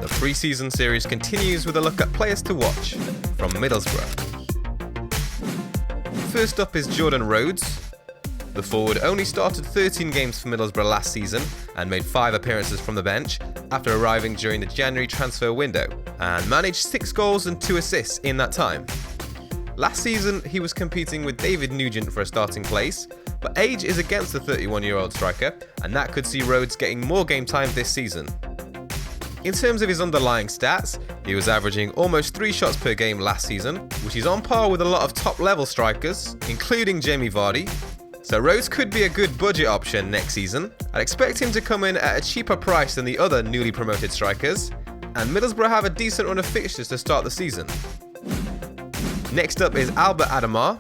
The pre-season series continues with a look at players to watch from Middlesbrough. First up is Jordan Rhodes. The forward only started 13 games for Middlesbrough last season and made 5 appearances from the bench after arriving during the January transfer window, and managed 6 goals and 2 assists in that time. Last season he was competing with David Nugent for a starting place, but age is against the 31-year-old striker, and that could see Rhodes getting more game time this season. In terms of his underlying stats, he was averaging almost 3 shots per game last season, which is on par with a lot of top-level strikers, including Jamie Vardy. So Rhodes could be a good budget option next season. I'd expect him to come in at a cheaper price than the other newly promoted strikers, and Middlesbrough have a decent run of fixtures to start the season. Next up is Albert Adomah.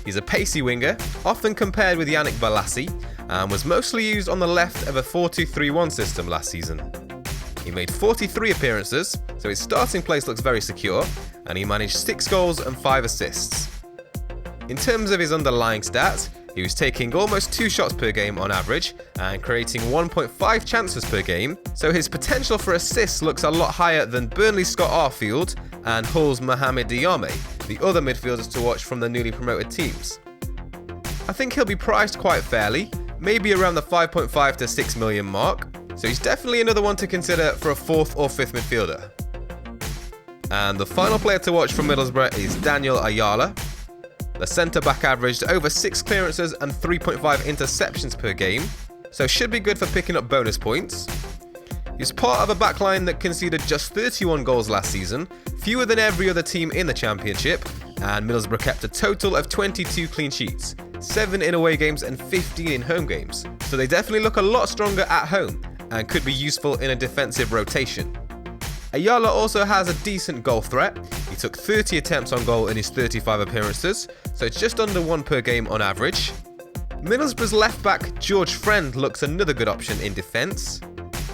He's a pacey winger, often compared with Yannick Bolasie, and was mostly used on the left of a 4-2-3-1 system last season. He made 43 appearances, so his starting place looks very secure, and he managed 6 goals and 5 assists. In terms of his underlying stats, he was taking almost 2 shots per game on average and creating 1.5 chances per game, so his potential for assists looks a lot higher than Burnley's Scott Arfield and Hull's Mohamed Diame, the other midfielders to watch from the newly promoted teams. I think he'll be priced quite fairly, maybe around the 5.5 to 6 million mark, so he's definitely another one to consider for a 4th or 5th midfielder. And the final player to watch from Middlesbrough is Daniel Ayala. The centre-back averaged over 6 clearances and 3.5 interceptions per game, so should be good for picking up bonus points. He's part of a backline that conceded just 31 goals last season, fewer than every other team in the Championship, and Middlesbrough kept a total of 22 clean sheets, 7 in away games and 15 in home games, so they definitely look a lot stronger at home and could be useful in a defensive rotation. Ayala also has a decent goal threat. He took 30 attempts on goal in his 35 appearances, so it's just under 1 per game on average. Middlesbrough's left back George Friend looks another good option in defence.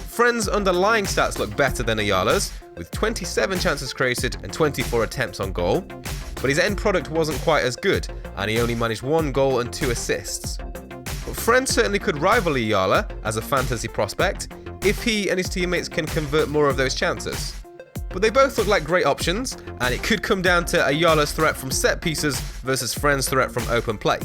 Friend's underlying stats look better than Ayala's, with 27 chances created and 24 attempts on goal, but his end product wasn't quite as good, and he only managed 1 goal and 2 assists. But Friend certainly could rival Ayala as a fantasy prospect if he and his teammates can convert more of those chances. But they both look like great options, and it could come down to Ayala's threat from set pieces versus Friend's threat from open play.